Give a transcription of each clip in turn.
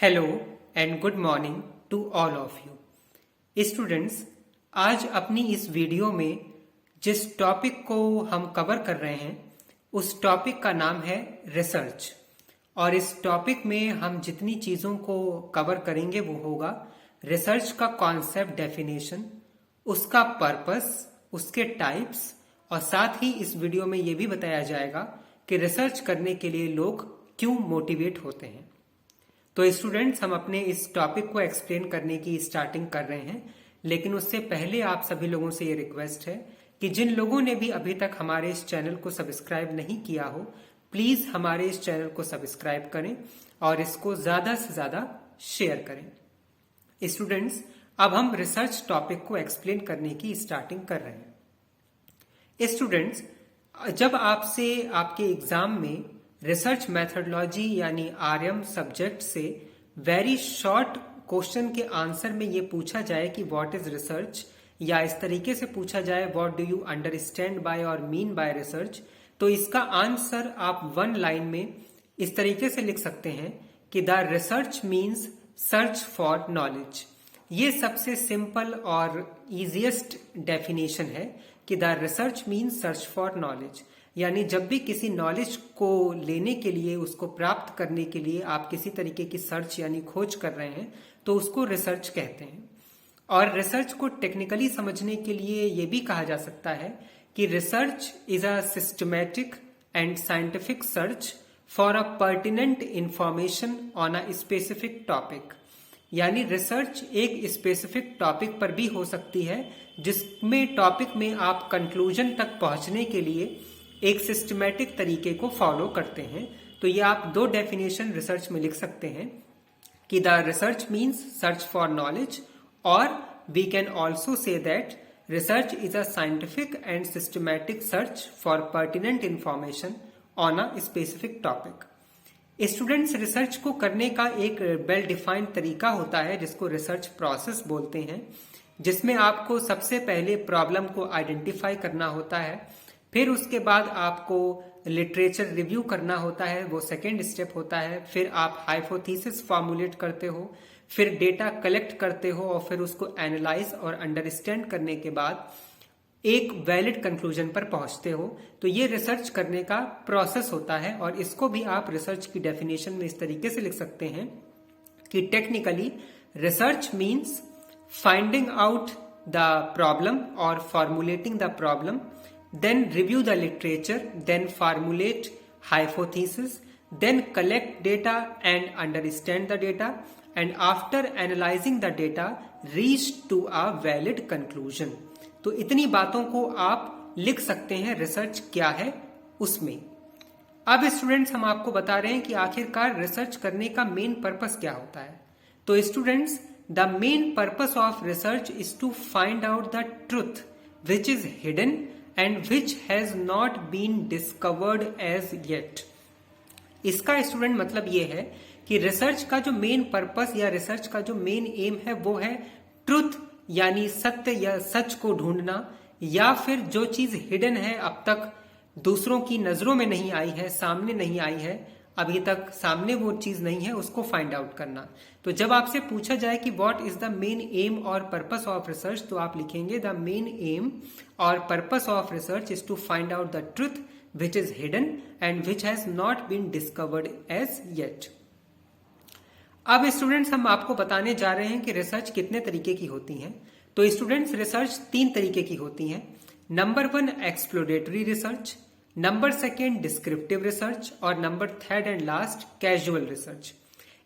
Hello and good morning to all of you students. आज अपनी इस वीडियो में जिस टॉपिक को हम कवर कर रहे हैं उस टॉपिक का नाम है रिसर्च। और इस टॉपिक में हम जितनी चीज़ों को कवर करेंगे वो होगा रिसर्च का कॉन्सेप्ट, डेफिनेशन, उसका पर्पस, उसके टाइप्स, और साथ ही इस वीडियो में ये भी बताया जाएगा कि रिसर्च करने के लिए लोग क्यों मोटिवेट होते हैं। तो स्टूडेंट्स, हम अपने इस टॉपिक को एक्सप्लेन करने की स्टार्टिंग कर रहे हैं, लेकिन उससे पहले आप सभी लोगों से ये रिक्वेस्ट है कि जिन लोगों ने भी अभी तक हमारे इस चैनल को सब्सक्राइब नहीं किया हो, प्लीज हमारे इस चैनल को सब्सक्राइब करें और इसको ज्यादा से ज्यादा शेयर करें। स्टूडेंट्स, अब हम रिसर्च टॉपिक को एक्सप्लेन करने की स्टार्टिंग कर रहे हैं। स्टूडेंट्स, जब आपसे आपके एग्जाम में रिसर्च मेथोडोलॉजी यानी आरएम सब्जेक्ट से वेरी शॉर्ट क्वेश्चन के आंसर में ये पूछा जाए कि व्हाट इज रिसर्च, या इस तरीके से पूछा जाए what do you understand by और मीन बाय रिसर्च, तो इसका आंसर आप वन लाइन में इस तरीके से लिख सकते हैं कि the research means search for knowledge. ये सबसे सिंपल और इजीएस्ट डेफिनेशन है कि the research means search for knowledge. यानी जब भी किसी नॉलेज को लेने के लिए, उसको प्राप्त करने के लिए आप किसी तरीके की सर्च यानी खोज कर रहे हैं तो उसको रिसर्च कहते हैं। और रिसर्च को टेक्निकली समझने के लिए ये भी कहा जा सकता है कि research is a systematic and scientific search for a pertinent information on a specific topic. यानी रिसर्च एक स्पेसिफिक टॉपिक पर भी हो सकती है जिसमें टॉपिक में आप कंक्लूजन तक पहुंचने के लिए एक सिस्टमैटिक तरीके को फॉलो करते हैं। तो ये आप दो डेफिनेशन रिसर्च में लिख सकते हैं कि the research means search for knowledge, और we can also say that research is a scientific and systematic search for pertinent information on a specific topic. Students, research को करने का एक वेल डिफाइंड तरीका होता है जिसको रिसर्च प्रोसेस बोलते हैं, जिसमें आपको सबसे पहले प्रॉब्लम को आइडेंटिफाई करना होता है, फिर उसके बाद आपको लिटरेचर रिव्यू करना होता है, वो सेकेंड स्टेप होता है। फिर आप हाइपोथेसिस फॉर्मुलेट करते हो, फिर डेटा कलेक्ट करते हो, और फिर उसको एनालाइज और अंडरस्टैंड करने के बाद एक वैलिड कंक्लूजन पर पहुंचते हो। तो ये रिसर्च करने का प्रोसेस होता है, और इसको भी आप रिसर्च की डेफिनेशन में इस तरीके से लिख सकते हैं कि technically research means finding out the problem और formulating the problem, then review the literature, then formulate hypothesis, then collect data and understand the data, and after analyzing the data reach to a valid conclusion। तो इतनी बातों को आप लिख सकते हैं research क्या है उसमें। अब स्टूडेंट्स, हम आपको बता रहे हैं कि आखिरकार रिसर्च करने का मेन पर्पस क्या होता है। तो students, the main purpose of research is to find out the truth which is hidden and which has not been discovered as yet। इसका स्टूडेंट मतलब ये है कि रिसर्च का जो मेन पर्पस या रिसर्च का जो मेन एम है वो है ट्रुथ यानी सत्य या सच को ढूंढना, या फिर जो चीज हिडन है, अब तक दूसरों की नजरों में नहीं आई है, सामने नहीं आई है, अभी तक सामने वो चीज नहीं है, उसको फाइंड आउट करना। तो जब आपसे पूछा जाए कि what is the main aim और पर्पस ऑफ रिसर्च, तो आप लिखेंगे द मेन एम और purpose of research is to find out the truth which is hidden and which has not been discovered as yet. अब students, हम आपको बताने जा रहे हैं कि रिसर्च कितने तरीके की होती है। तो स्टूडेंट्स, रिसर्च 3 तरीके की होती है। Number 1 exploratory research, number 2 descriptive research, और number 3 and last casual research.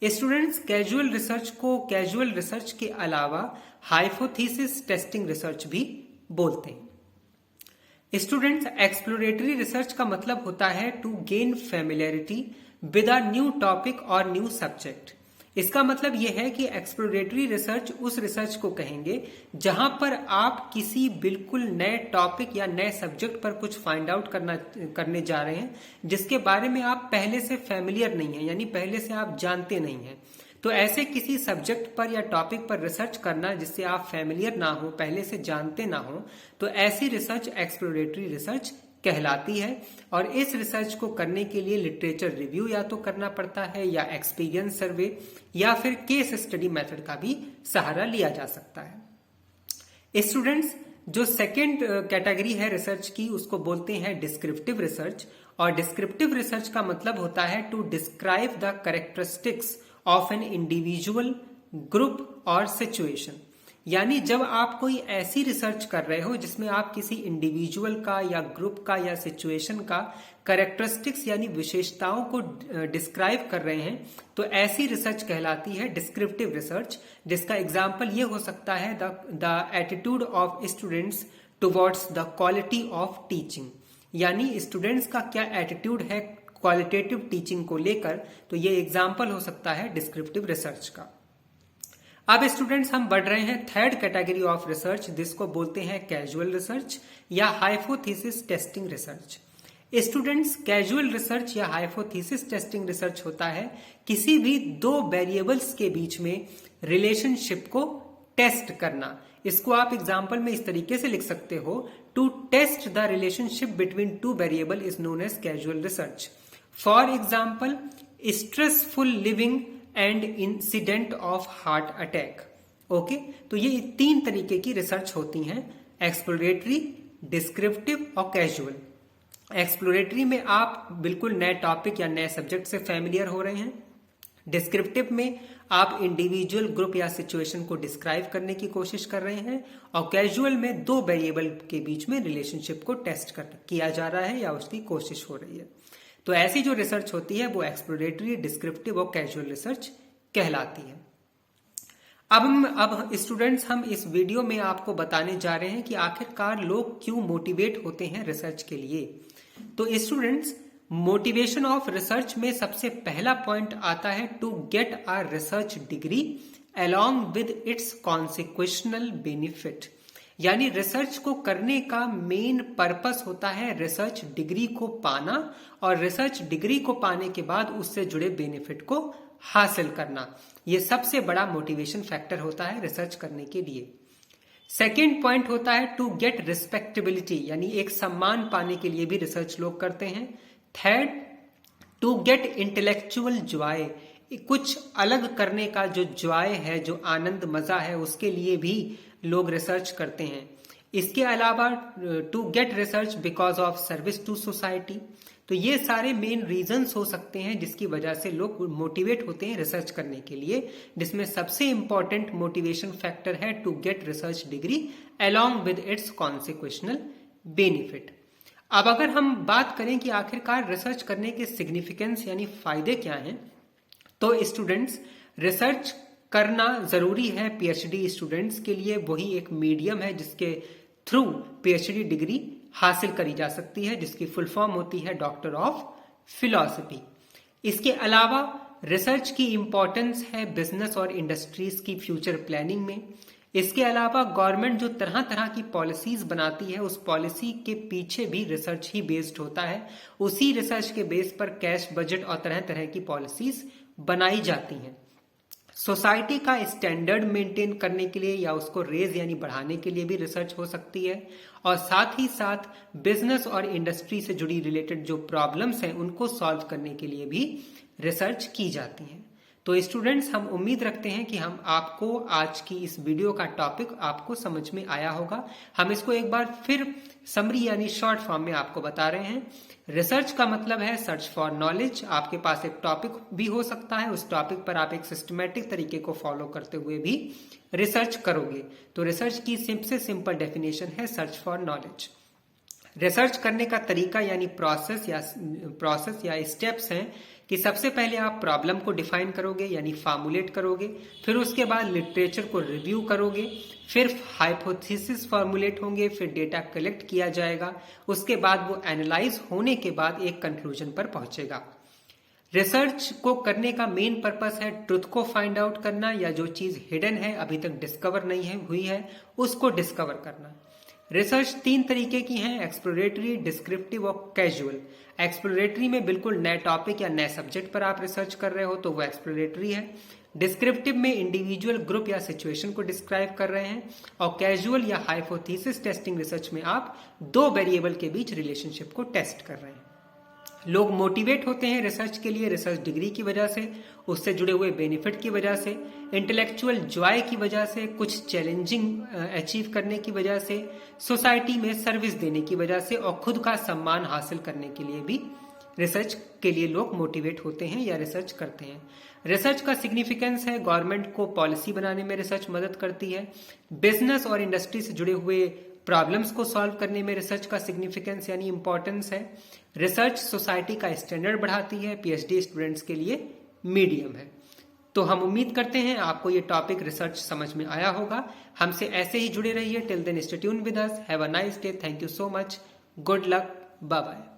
Students, casual research को कैजुअल रिसर्च के अलावा हाइपोथेसिस टेस्टिंग रिसर्च भी बोलते हैं। स्टूडेंट्स, एक्सप्लोरेटरी रिसर्च का मतलब होता है to gain familiarity with a new topic और न्यू सब्जेक्ट। इसका मतलब यह है कि एक्सप्लोरेटरी रिसर्च उस रिसर्च को कहेंगे जहां पर आप किसी बिल्कुल नए टॉपिक या नए सब्जेक्ट पर कुछ फाइंड आउट करने जा रहे हैं जिसके बारे में आप पहले से फेमिलियर नहीं है, यानी पहले से आप जानते नहीं हैं। तो ऐसे किसी सब्जेक्ट पर या टॉपिक पर रिसर्च करना जिससे आप फेमिलियर ना हो, पहले से जानते ना हो, तो ऐसी रिसर्च एक्सप्लोरेटरी रिसर्च कहलाती है। और इस रिसर्च को करने के लिए लिटरेचर रिव्यू या तो करना पड़ता है, या एक्सपीरियंस सर्वे, या फिर केस स्टडी मेथड का भी सहारा लिया जा सकता है। स्टूडेंट्स, जो सेकेंड कैटेगरी है रिसर्च की, उसको बोलते हैं डिस्क्रिप्टिव रिसर्च। और डिस्क्रिप्टिव रिसर्च का मतलब होता है to describe the characteristics of an individual, group और सिचुएशन। यानी जब आप कोई ऐसी रिसर्च कर रहे हो जिसमें आप किसी इंडिविजुअल का या ग्रुप का या सिचुएशन का कैरेक्टरिस्टिक्स यानी विशेषताओं को डिस्क्राइब कर रहे हैं, तो ऐसी रिसर्च कहलाती है डिस्क्रिप्टिव रिसर्च। जिसका एग्जाम्पल ये हो सकता है the attitude of students towards the quality of teaching. यानी स्टूडेंट्स का क्या एटीट्यूड है क्वालिटेटिव टीचिंग को लेकर, तो ये एग्जाम्पल हो सकता है डिस्क्रिप्टिव रिसर्च का। अब स्टूडेंट्स हम बढ़ रहे हैं थर्ड कैटेगरी ऑफ रिसर्च, जिसको बोलते हैं कैजुअल रिसर्च या hypothesis testing research. Students, casual research या हाइपोथेसिस टेस्टिंग रिसर्च होता है किसी भी दो वेरिएबल्स के बीच में रिलेशनशिप को टेस्ट करना। इसको आप एग्जाम्पल में इस तरीके से लिख सकते हो, to test the relationship between two variable is known as casual research. For example, stressful living and incident of heart attack. Okay, तो ये तीन तरीके की रिसर्च होती हैं, एक्सप्लोरेटरी, डिस्क्रिप्टिव और कैजुअल। एक्सप्लोरेटरी में आप बिल्कुल नए टॉपिक या नए सब्जेक्ट से फैमिलियर हो रहे हैं। डिस्क्रिप्टिव में आप इंडिविजुअल, ग्रुप या सिचुएशन को डिस्क्राइब करने की कोशिश कर रहे हैं। और कैजुअल में दो वेरिएबल के बीच में रिलेशनशिप को टेस्ट किया जा रहा है या उसकी कोशिश हो रही है। तो ऐसी जो रिसर्च होती है वो एक्सप्लोरेटरी, डिस्क्रिप्टिव और कैजुअल रिसर्च कहलाती है। अब स्टूडेंट्स, हम इस वीडियो में आपको बताने जा रहे हैं कि आखिरकार लोग क्यों मोटिवेट होते हैं रिसर्च के लिए। तो स्टूडेंट्स, मोटिवेशन ऑफ रिसर्च में सबसे पहला पॉइंट आता है to get a research degree along with its consequential benefit. यानी रिसर्च को करने का मेन पर्पस होता है रिसर्च डिग्री को पाना, और रिसर्च डिग्री को पाने के बाद उससे जुड़े बेनिफिट को हासिल करना। यह सबसे बड़ा मोटिवेशन फैक्टर होता है रिसर्च करने के लिए। सेकेंड पॉइंट होता है टू गेट रिस्पेक्टेबिलिटी, यानी एक सम्मान पाने के लिए भी रिसर्च लोग करते हैं। Third, to get intellectual joy, कुछ अलग करने का जो जॉय है, जो आनंद मजा है, उसके लिए भी लोग रिसर्च करते हैं। इसके अलावा to get research because of service to society. तो ये सारे मेन रीजंस हो सकते हैं जिसकी वजह से लोग मोटिवेट होते हैं रिसर्च करने के लिए, जिसमें सबसे इंपॉर्टेंट मोटिवेशन फैक्टर है to get research degree along with its consequential benefit. अब अगर हम बात करें कि आखिरकार रिसर्च करने के सिग्निफिकेंस यानी फायदे क्या हैं, तो स्टूडेंट्स, रिसर्च करना जरूरी है पीएचडी स्टूडेंट्स के लिए। वही एक मीडियम है जिसके थ्रू पीएचडी डिग्री हासिल करी जा सकती है, जिसकी फुल फॉर्म होती है डॉक्टर ऑफ फिलॉसफी। इसके अलावा रिसर्च की इंपॉर्टेंस है बिजनेस और इंडस्ट्रीज की फ्यूचर प्लानिंग में। इसके अलावा गवर्नमेंट जो तरह तरह की पॉलिसीज बनाती है, उस पॉलिसी के पीछे भी रिसर्च ही बेस्ड होता है। उसी रिसर्च के बेस पर कैश बजट और तरह तरह की पॉलिसीज बनाई जाती हैं। सोसाइटी का स्टैंडर्ड मेंटेन करने के लिए या उसको रेज यानी बढ़ाने के लिए भी रिसर्च हो सकती है। और साथ ही साथ बिजनेस और इंडस्ट्री से जुड़ी रिलेटेड जो प्रॉब्लम्स हैं उनको सॉल्व करने के लिए भी रिसर्च की जाती है। तो स्टूडेंट्स, हम उम्मीद रखते हैं कि हम आपको आज की इस वीडियो का टॉपिक आपको समझ में आया होगा। हम इसको एक बार फिर समरी यानी शॉर्ट फॉर्म में आपको बता रहे हैं। रिसर्च का मतलब है सर्च फॉर नॉलेज। आपके पास एक टॉपिक भी हो सकता है, उस टॉपिक पर आप एक सिस्टमेटिक तरीके को फॉलो करते हुए भी रिसर्च करोगे। तो रिसर्च की सबसे सिंपल डेफिनेशन है सर्च फॉर नॉलेज। रिसर्च करने का तरीका यानी प्रोसेस या स्टेप्स हैं कि सबसे पहले आप प्रॉब्लम को डिफाइन करोगे यानी फार्मुलेट करोगे, फिर उसके बाद लिटरेचर को रिव्यू करोगे, फिर हाइपोथेसिस फॉर्मुलेट होंगे, फिर डेटा कलेक्ट किया जाएगा, उसके बाद वो एनालाइज होने के बाद एक कंक्लूजन पर पहुंचेगा। रिसर्च को करने का मेन पर्पस है ट्रुथ को फाइंड आउट करना, या जो चीज हिडन है अभी तक डिस्कवर नहीं हुई है उसको डिस्कवर करना। रिसर्च 3 तरीके की हैं, एक्सप्लोरेटरी, डिस्क्रिप्टिव और कैजुअल। एक्सप्लोरेटरी में बिल्कुल नए टॉपिक या नए सब्जेक्ट पर आप रिसर्च कर रहे हो तो वो एक्सप्लोरेटरी है। डिस्क्रिप्टिव में इंडिविजुअल, ग्रुप या सिचुएशन को डिस्क्राइब कर रहे हैं। और कैजुअल या हाइपोथेसिस टेस्टिंग रिसर्च में आप दो वेरिएबल के बीच रिलेशनशिप को टेस्ट कर रहे हैं। लोग मोटिवेट होते हैं रिसर्च के लिए रिसर्च डिग्री की वजह से, उससे जुड़े हुए बेनिफिट की वजह से, इंटेलेक्चुअल जॉय की वजह से, कुछ चैलेंजिंग अचीव करने की वजह से, सोसाइटी में सर्विस देने की वजह से और खुद का सम्मान हासिल करने के लिए भी रिसर्च के लिए लोग मोटिवेट होते हैं या रिसर्च करते हैं। रिसर्च का सिग्निफिकेंस है, गवर्नमेंट को पॉलिसी बनाने में रिसर्च मदद करती है। बिजनेस और इंडस्ट्री से जुड़े हुए प्रॉब्लम्स को सॉल्व करने में रिसर्च का सिग्निफिकेंस यानी इंपॉर्टेंस है। रिसर्च सोसाइटी का स्टैंडर्ड बढ़ाती है, पीएचडी स्टूडेंट्स के लिए मीडियम है। तो हम उम्मीद करते हैं आपको ये टॉपिक रिसर्च समझ में आया होगा। हमसे ऐसे ही जुड़े रहिए। Till then stay tuned with us. Have a nice day. Thank you so much. Good luck. Bye bye.